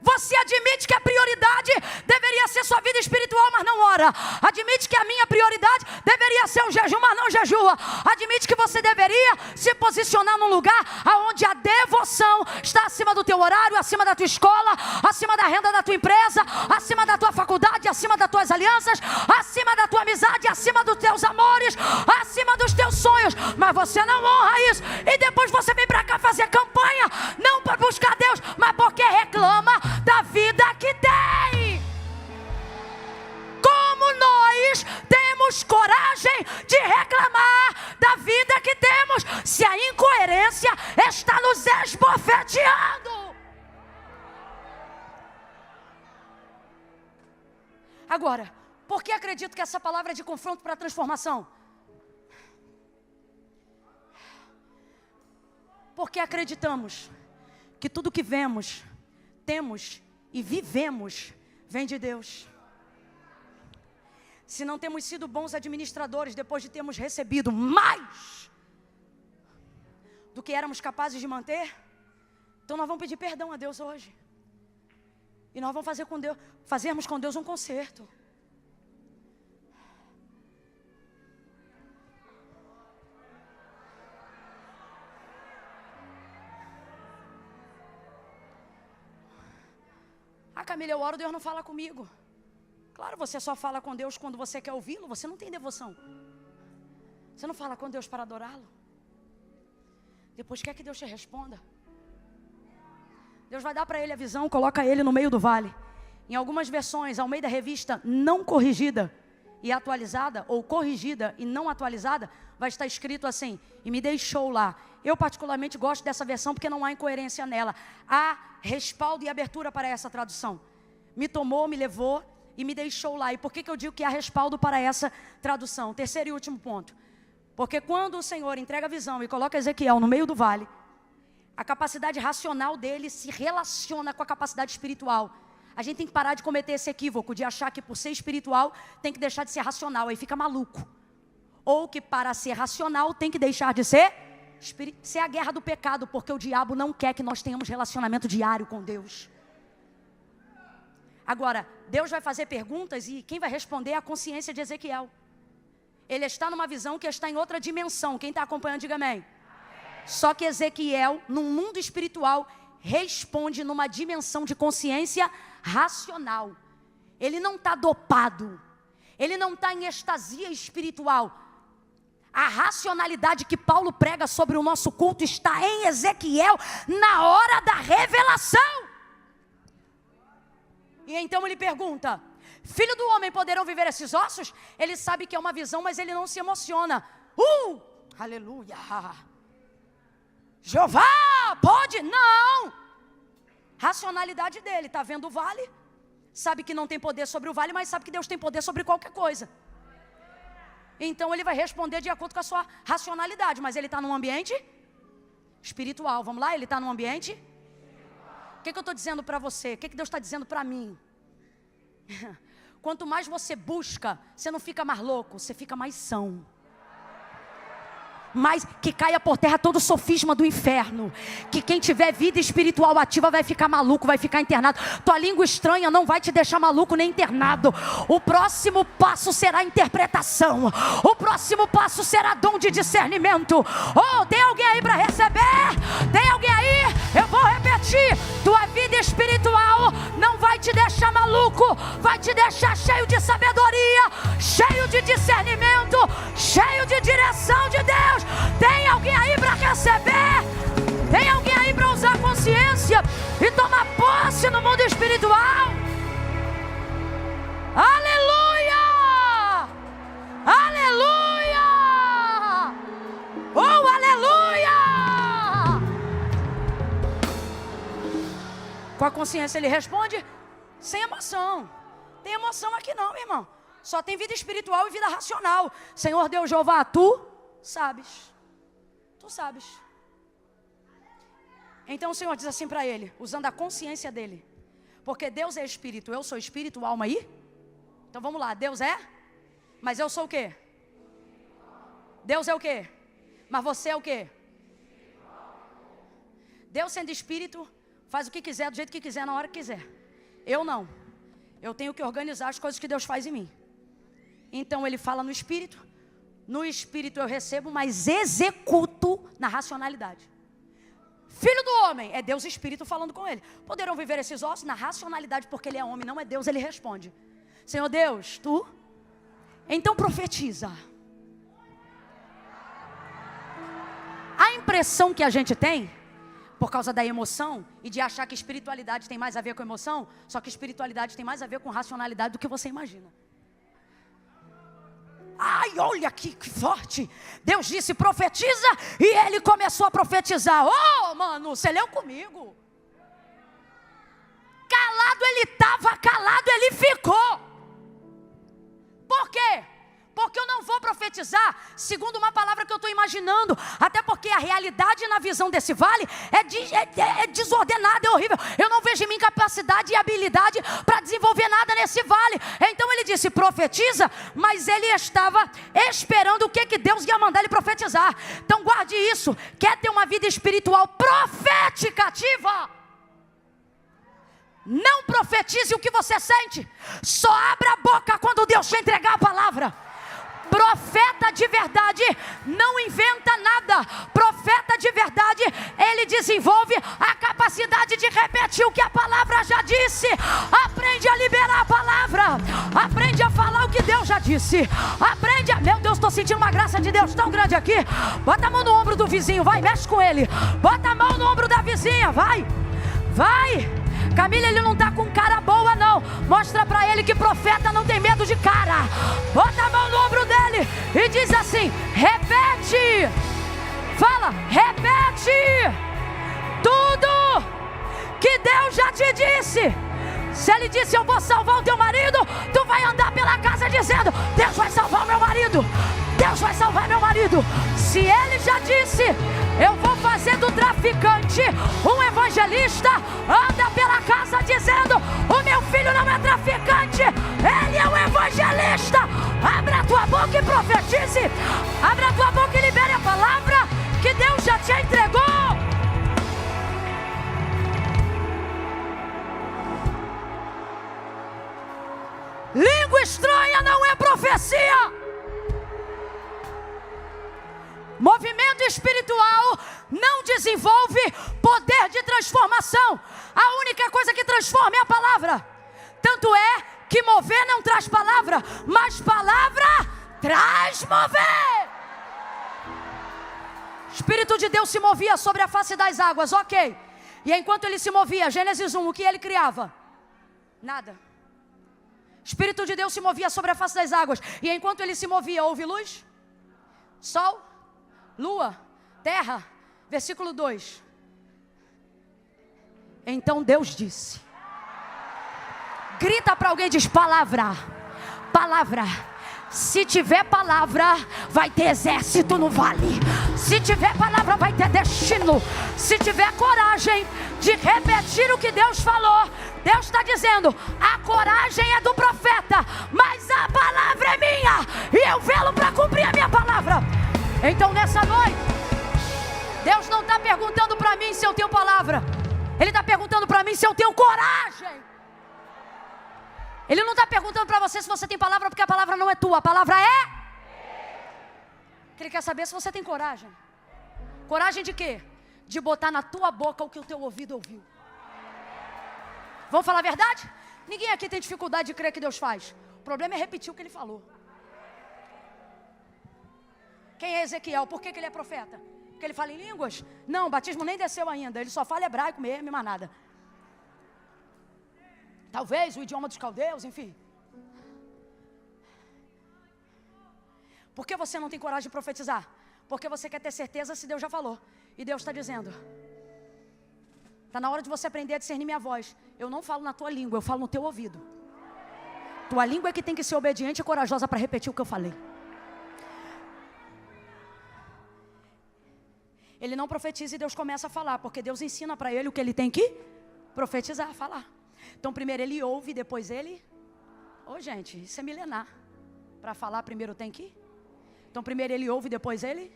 Você admite que a prioridade deveria ser sua vida espiritual, mas não ora. Admite que a minha prioridade deveria ser o jejum, mas não jejua. Admite que você deveria se posicionar num lugar onde a devoção está acima do teu horário, acima da tua escola, acima da renda da tua empresa, acima da tua faculdade, acima das tuas alianças, acima da tua amizade, acima dos teus amores, acima dos teus sonhos. Mas você não honra isso, e depois você vem para cá fazer campanha, não para buscar Deus, mas porque reclama da vida que tem. Como nós temos coragem de reclamar da vida que temos, se a incoerência está nos esbofeteando? Agora, por que acredito que essa palavra é de confronto para transformação? Porque acreditamos que tudo que vemos, temos e vivemos vem de Deus. Se não temos sido bons administradores depois de termos recebido mais do que éramos capazes de manter, então nós vamos pedir perdão a Deus hoje. E nós vamos fazermos com Deus um concerto. Camila, eu oro, Deus não fala comigo. Claro, você só fala com Deus quando você quer ouvi-lo. Você não tem devoção. Você não fala com Deus para adorá-lo. Depois quer que Deus te responda. Deus vai dar para ele a visão, coloca ele no meio do vale. Em algumas versões, ao meio da revista não corrigida e atualizada, ou corrigida e não atualizada, vai estar escrito assim: e me deixou lá. Eu particularmente gosto dessa versão porque não há incoerência nela. Há respaldo e abertura para essa tradução. Me tomou, me levou e me deixou lá. E por que eu digo que há respaldo para essa tradução? Terceiro e último ponto. Porque quando o Senhor entrega a visão e coloca Ezequiel no meio do vale, a capacidade racional dele se relaciona com a capacidade espiritual. A gente tem que parar de cometer esse equívoco de achar que por ser espiritual tem que deixar de ser racional, aí fica maluco. Ou que para ser racional tem que deixar de ser espiritual. Isso é a guerra do pecado, porque o diabo não quer que nós tenhamos relacionamento diário com Deus. Agora, Deus vai fazer perguntas e quem vai responder é a consciência de Ezequiel. Ele está numa visão que está em outra dimensão. Quem está acompanhando, diga amém. Só que Ezequiel, num mundo espiritual, responde numa dimensão de consciência racional. Ele não está dopado. Ele não está em estasia espiritual. A racionalidade que Paulo prega sobre o nosso culto está em Ezequiel na hora da revelação. E então ele pergunta: filho do homem, poderão viver esses ossos? Ele sabe que é uma visão, mas ele não se emociona. Aleluia! Jeová, pode? Não! Racionalidade dele, está vendo o vale? Sabe que não tem poder sobre o vale, mas sabe que Deus tem poder sobre qualquer coisa. Então ele vai responder de acordo com a sua racionalidade. Mas ele está num ambiente espiritual. Vamos lá? Ele está num ambiente? O que eu estou dizendo para você? O que Deus está dizendo para mim? Quanto mais você busca, você não fica mais louco, você fica mais são. Mas que caia por terra todo o sofisma do inferno. Que quem tiver vida espiritual ativa vai ficar maluco, vai ficar internado. Tua língua estranha não vai te deixar maluco nem internado. O próximo passo será interpretação. O próximo passo será dom de discernimento. Oh, tem alguém aí para receber? Tem alguém aí? Eu vou repetir. Tua vida espiritual não vai te deixar maluco, vai te deixar cheio de sabedoria, cheio de discernimento, cheio de direção de Deus. Tem alguém aí para receber? Tem alguém aí para usar a consciência e tomar posse no mundo espiritual? Aleluia! Aleluia! Oh, aleluia! Com a consciência ele responde sem emoção. Tem emoção aqui não, irmão. Só tem vida espiritual e vida racional. Senhor Deus Jeová, tu sabes. Tu sabes. Então o Senhor diz assim para ele, usando a consciência dele. Porque Deus é espírito, eu sou espírito, alma aí? Então vamos lá, Deus é? Mas eu sou o quê? Deus é o quê? Mas você é o quê? Deus sendo espírito, faz o que quiser, do jeito que quiser, na hora que quiser. Eu não. Eu tenho que organizar as coisas que Deus faz em mim. Então ele fala no espírito. No espírito eu recebo, mas executo na racionalidade. Filho do homem, é Deus espírito falando com ele. Poderão viver esses ossos? Na racionalidade, porque ele é homem, não é Deus, ele responde. Senhor Deus, tu? Então profetiza. A impressão que a gente tem, por causa da emoção, e de achar que espiritualidade tem mais a ver com emoção, só que espiritualidade tem mais a ver com racionalidade do que você imagina. Ai, olha que forte. Deus disse profetiza e ele começou a profetizar. Oh, mano, você leu comigo. Calado ele estava, calado ele ficou. Por quê? Porque eu não vou profetizar segundo uma palavra que eu estou imaginando. Até porque a realidade na visão desse vale é desordenada, é horrível. Eu não vejo em mim capacidade e habilidade para desenvolver nada nesse vale. Então ele disse, profetiza, mas ele estava esperando o que Deus ia mandar ele profetizar. Então guarde isso. Quer ter uma vida espiritual profética ativa? Não profetize o que você sente. Só abra a boca quando Deus te entregar a palavra. Profeta de verdade não inventa nada. Profeta de verdade, ele desenvolve a capacidade de repetir o que a palavra já disse. Aprende a liberar a palavra. Aprende a falar o que Deus já disse. Aprende a... Meu Deus, estou sentindo uma graça de Deus tão grande aqui. Bota a mão no ombro do vizinho, vai, mexe com ele. Bota a mão no ombro da vizinha, vai. Vai. Camila, ele não está com cara boa não. Mostra para ele que profeta não tem medo de cara. Bota a mão no ombro dele e diz assim, repete. Fala, repete. Tudo que Deus já te disse. Se ele disse, eu vou salvar o teu marido, tu vai andar pela casa dizendo, Deus vai salvar o meu marido. Deus vai salvar meu marido. Se ele já disse, eu vou fazer do traficante um evangelista, anda pela casa dizendo, o meu filho não é traficante, ele é um evangelista. Abra a tua boca e profetize. Abra a tua boca e libere a palavra que Deus já te entregou. Língua estranha não é profecia. Movimento espiritual não desenvolve poder de transformação. A única coisa que transforma é a palavra. Tanto é que mover não traz palavra, mas palavra traz mover. O Espírito de Deus se movia sobre a face das águas, ok. E enquanto ele se movia, Gênesis 1, o que ele criava? Nada. O Espírito de Deus se movia sobre a face das águas. E enquanto ele se movia, houve luz? Sol? Lua? Terra? Versículo 2. Então Deus disse. Grita para alguém e diz, palavra. Palavra. Se tiver palavra, vai ter exército no vale. Se tiver palavra, vai ter destino. Se tiver coragem de repetir o que Deus falou, Deus está dizendo, a coragem é do profeta, mas a palavra é minha, e eu velo para cumprir a minha palavra. Então nessa noite, Deus não está perguntando para mim se eu tenho palavra, Ele está perguntando para mim se eu tenho coragem. Ele não está perguntando para você se você tem palavra, porque a palavra não é tua, a palavra é. Ele quer saber se você tem coragem. Coragem de quê? De botar na tua boca o que o teu ouvido ouviu. Vamos falar a verdade? Ninguém aqui tem dificuldade de crer que Deus faz. O problema é repetir o que Ele falou. Quem é Ezequiel? Por que ele é profeta? Porque ele fala em línguas? Não, o batismo nem desceu ainda. Ele só fala hebraico mesmo e mais nada. Talvez o idioma dos caldeus, enfim. Por que você não tem coragem de profetizar? Porque você quer ter certeza se Deus já falou. E Deus está dizendo, está na hora de você aprender a discernir minha voz. Eu não falo na tua língua, eu falo no teu ouvido. Tua língua é que tem que ser obediente e corajosa para repetir o que eu falei. Ele não profetiza e Deus começa a falar, porque Deus ensina para ele o que ele tem que profetizar, falar. Então primeiro ele ouve, depois ele... gente, isso é milenar. Para falar primeiro tem que... Então primeiro ele ouve, depois ele...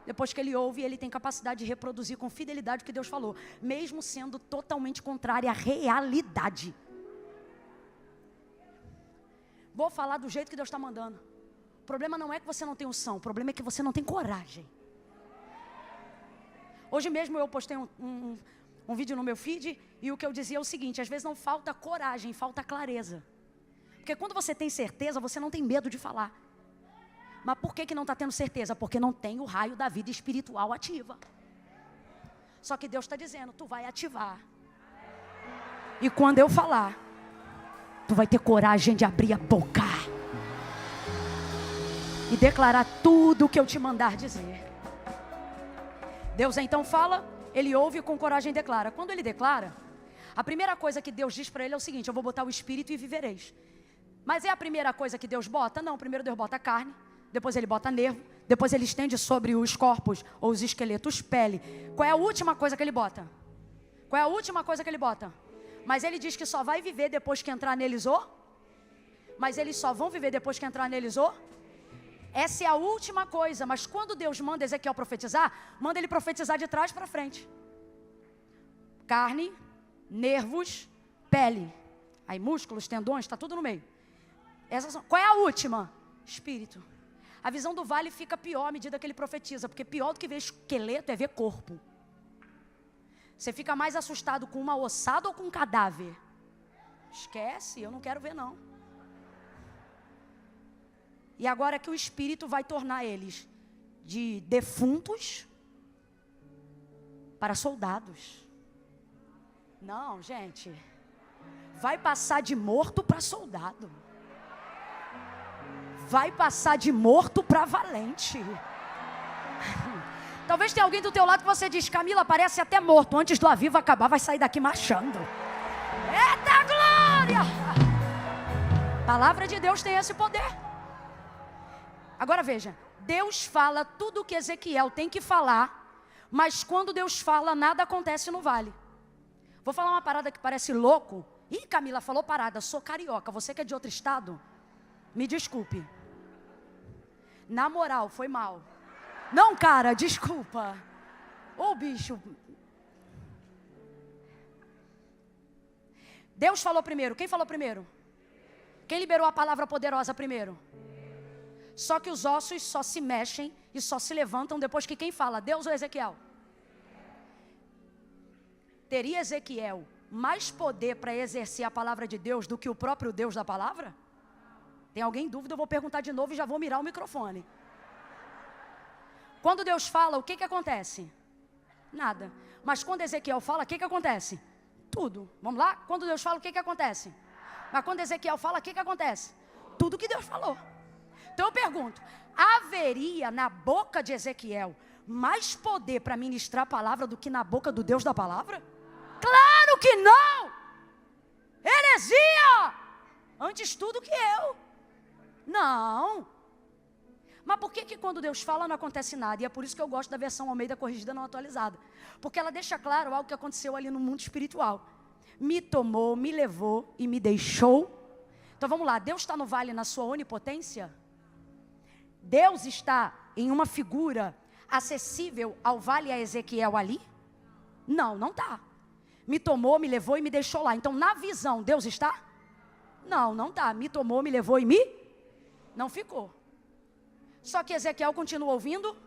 Depois que ele ouve, ele tem capacidade de reproduzir com fidelidade o que Deus falou, mesmo sendo totalmente contrário à realidade. Vou falar do jeito que Deus está mandando. O problema não é que você não tem unção, o problema é que você não tem coragem. Hoje mesmo eu postei um vídeo no meu feed, e o que eu dizia é o seguinte, às vezes não falta coragem, falta clareza. Porque quando você tem certeza, você não tem medo de falar. Mas por que não está tendo certeza? Porque não tem o raio da vida espiritual ativa. Só que Deus está dizendo, tu vai ativar. E quando eu falar, tu vai ter coragem de abrir a boca e declarar tudo o que eu te mandar dizer. Deus então fala, ele ouve e com coragem declara. Quando ele declara, a primeira coisa que Deus diz para ele é o seguinte, eu vou botar o espírito e vivereis. Mas é a primeira coisa que Deus bota? Não, primeiro Deus bota carne, depois ele bota nervo, depois ele estende sobre os corpos ou os esqueletos pele. Qual é a última coisa que ele bota? Qual é a última coisa que ele bota? Mas ele diz que só vai viver depois que entrar neles Mas eles só vão viver depois que entrar neles Essa é a última coisa. Mas quando Deus manda Ezequiel profetizar, manda ele profetizar de trás para frente. Carne, nervos, pele. Aí músculos, tendões, está tudo no meio. Qual é a última? Espírito. A visão do vale fica pior à medida que ele profetiza, porque pior do que ver esqueleto é ver corpo. Você fica mais assustado com uma ossada ou com um cadáver? Esquece, eu não quero ver não. E agora é que o Espírito vai tornar eles de defuntos para soldados. Não, gente. Vai passar de morto para soldado. Vai passar de morto para valente. Talvez tenha alguém do teu lado que você diz, Camila, parece até morto. Antes do avivo acabar, vai sair daqui marchando. Eita glória! glória. Palavra de Deus tem esse poder. Agora veja, Deus fala tudo o que Ezequiel tem que falar, mas quando Deus fala, nada acontece no vale. Vou falar uma parada que parece louco. Ih, Camila falou parada, sou carioca, você que é de outro estado, me desculpe. Na moral, foi mal. Não, cara, desculpa. Ô, bicho. Deus falou primeiro. Quem falou primeiro? Quem liberou a palavra poderosa primeiro? Só que os ossos só se mexem e só se levantam depois que quem fala? Deus ou Ezequiel? Teria Ezequiel mais poder para exercer a palavra de Deus do que o próprio Deus da palavra? Tem alguém em dúvida? Eu vou perguntar de novo e já vou mirar o microfone. Quando Deus fala, o que acontece? Nada. Mas quando Ezequiel fala, o que acontece? Tudo. Vamos lá? Quando Deus fala, o que acontece? Mas quando Ezequiel fala, o que acontece? Tudo que Deus falou. Então eu pergunto, haveria na boca de Ezequiel mais poder para ministrar a palavra do que na boca do Deus da palavra? Claro que não! Heresia! Antes tudo que eu. Não. Mas por que quando Deus fala não acontece nada? E é por isso que eu gosto da versão Almeida corrigida não atualizada. Porque ela deixa claro algo que aconteceu ali no mundo espiritual. Me tomou, me levou e me deixou. Então vamos lá, Deus está no vale na sua onipotência? Deus está em uma figura acessível ao vale a Ezequiel ali? Não, não está. Me tomou, me levou e me deixou lá. Então na visão, Deus está? Não, não está. Me tomou, me levou e me? Não ficou. Só que Ezequiel continua ouvindo.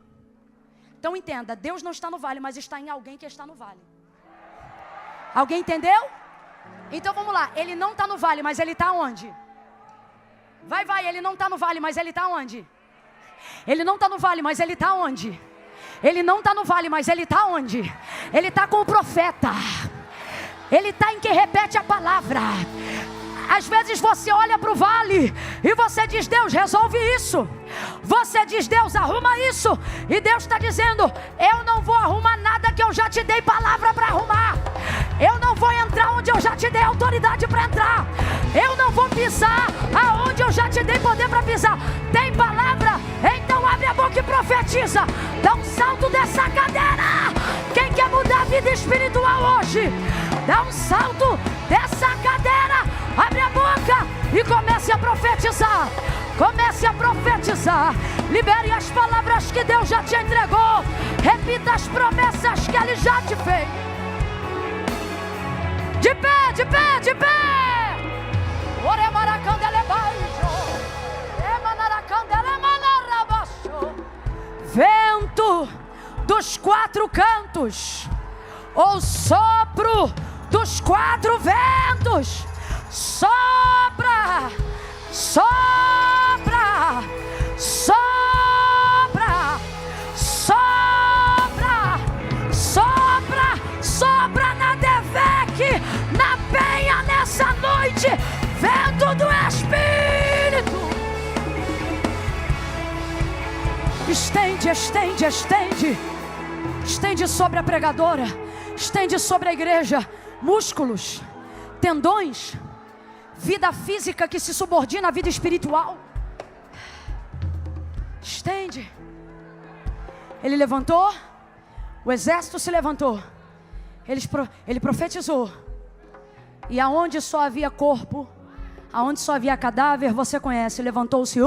Então entenda, Deus não está no vale, mas está em alguém que está no vale. Alguém entendeu? Então vamos lá, ele não está no vale, mas ele está onde? Vai, ele não está no vale, mas ele está onde? Ele não está no vale, mas ele está onde? Ele não está no vale, mas ele está onde? Ele está com o profeta. Ele está em quem repete a palavra. Às vezes você olha para o vale e você diz, Deus, resolve isso. Você diz, Deus, arruma isso. E Deus está dizendo, eu não vou arrumar nada que eu já te dei palavra para arrumar. Eu não vou entrar onde eu já te dei autoridade para entrar. Eu não vou pisar aonde eu já te dei poder para pisar. Tem palavra? Então abre a boca e profetiza. Dá um salto dessa cadeira. Quem quer mudar a vida espiritual hoje? Dá um salto dessa cadeira. Abre a boca e comece a profetizar. Comece a profetizar. Libere as palavras que Deus já te entregou. Repita as promessas que Ele já te fez. De pé, de pé, de pé. Vento dos quatro cantos, ou sopro dos quatro ventos, sopra, sopra, sopra, sopra, sopra, sopra na Devec, na Penha nessa noite, vento do Espírito. Estende, estende, estende. Estende sobre a pregadora. Estende sobre a igreja. Músculos, tendões, vida física que se subordina à vida espiritual. Estende. Ele levantou. O exército se levantou. Ele profetizou. E aonde só havia corpo, aonde só havia cadáver, você conhece. Levantou-se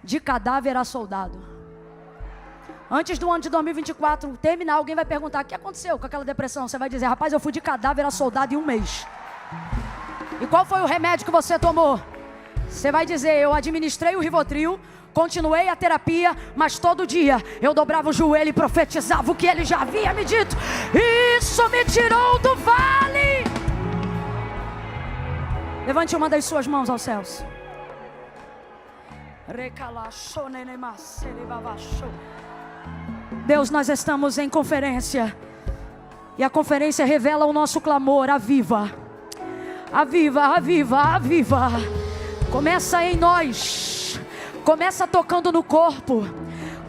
de cadáver a soldado. Antes do ano de 2024 terminar, alguém vai perguntar: o que aconteceu com aquela depressão? Você vai dizer: rapaz, eu fui de cadáver a soldado em um mês. E qual foi o remédio que você tomou? Você vai dizer: eu administrei o Rivotril, continuei a terapia, mas todo dia eu dobrava o joelho e profetizava o que ele já havia me dito. Isso me tirou do vale. Levante uma das suas mãos aos céus. Deus, nós estamos em conferência. E a conferência revela o nosso clamor. Aviva, aviva, aviva, aviva. Começa em nós. Começa tocando no corpo.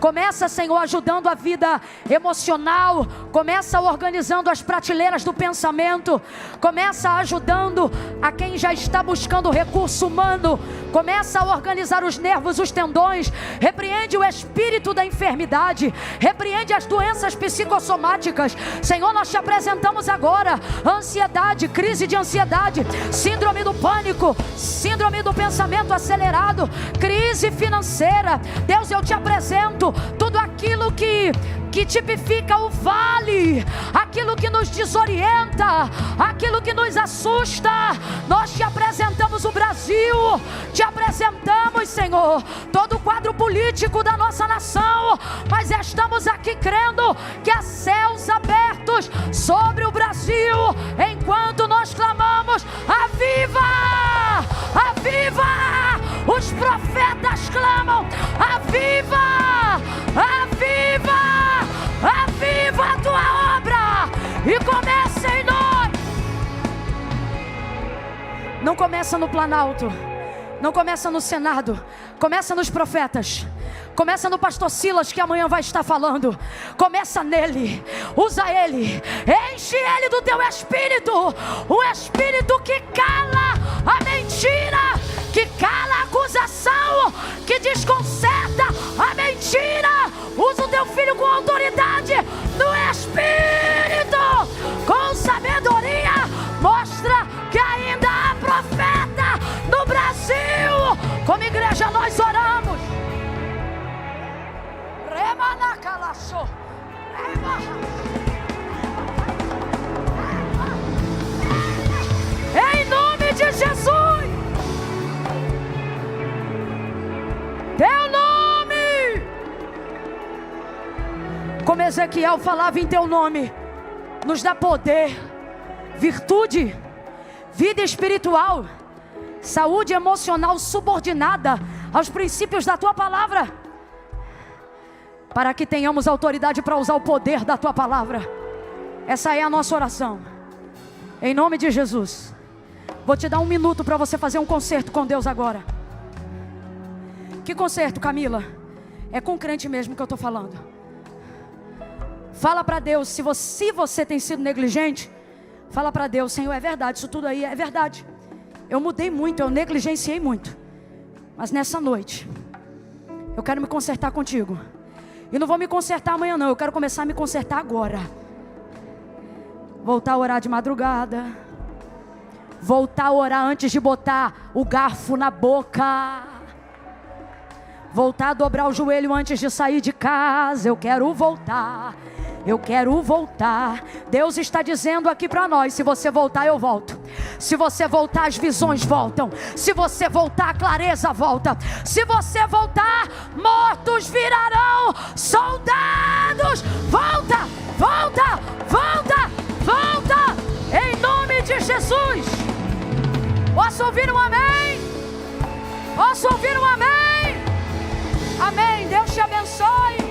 Começa, Senhor, ajudando a vida emocional. Começa organizando as prateleiras do pensamento. Começa ajudando a quem já está buscando recurso humano. Começa a organizar os nervos, os tendões. Repreende o espírito da enfermidade. Repreende as doenças psicossomáticas. Senhor, nós te apresentamos agora ansiedade, crise de ansiedade, síndrome do pânico, síndrome do pensamento acelerado, crise financeira. Deus, eu te apresento tudo aquilo que tipifica o vale, aquilo que nos desorienta, aquilo que nos assusta. Nós te apresentamos o Brasil, te apresentamos, Senhor, todo o quadro político da nossa nação, mas estamos aqui crendo que há céus abertos sobre o Brasil, enquanto nós clamamos: aviva! Aviva! Os profetas clamam: aviva! Aviva! Aviva a tua obra e começa em nós. Não começa no Planalto, não começa no Senado, começa nos profetas. Começa no pastor Silas, que amanhã vai estar falando. Começa nele, usa ele, enche ele do teu espírito, o espírito que cala a mentira, que cala a acusação, que desconcerta a mentira. Usa o teu filho com autoridade no espírito, com sabedoria. Mostra que ainda há profeta no Brasil. Como igreja nós oramos. Em nome de Jesus, teu nome. Como Ezequiel falava em teu nome, nos dá poder, virtude, vida espiritual, saúde emocional subordinada aos princípios da tua palavra, para que tenhamos autoridade para usar o poder da tua palavra. Essa é a nossa oração, em nome de Jesus. Vou te dar 1 minuto para você fazer um concerto com Deus agora. Que concerto, Camila? É com crente mesmo que eu estou falando. Fala para Deus, se você tem sido negligente, fala para Deus: Senhor, é verdade, isso tudo aí é verdade. Eu mudei muito, eu negligenciei muito, mas nessa noite eu quero me consertar contigo. E não vou me consertar amanhã não, eu quero começar a me consertar agora. Voltar a orar de madrugada, voltar a orar antes de botar o garfo na boca, voltar a dobrar o joelho antes de sair de casa. Eu quero voltar, eu quero voltar. Deus está dizendo aqui para nós: se você voltar, eu volto. Se você voltar, as visões voltam. Se você voltar, a clareza volta. Se você voltar, mortos virarão soldados. Volta, volta, volta, volta, em nome de Jesus. Posso ouvir um amém? Posso ouvir um amém? Amém. Deus te abençoe.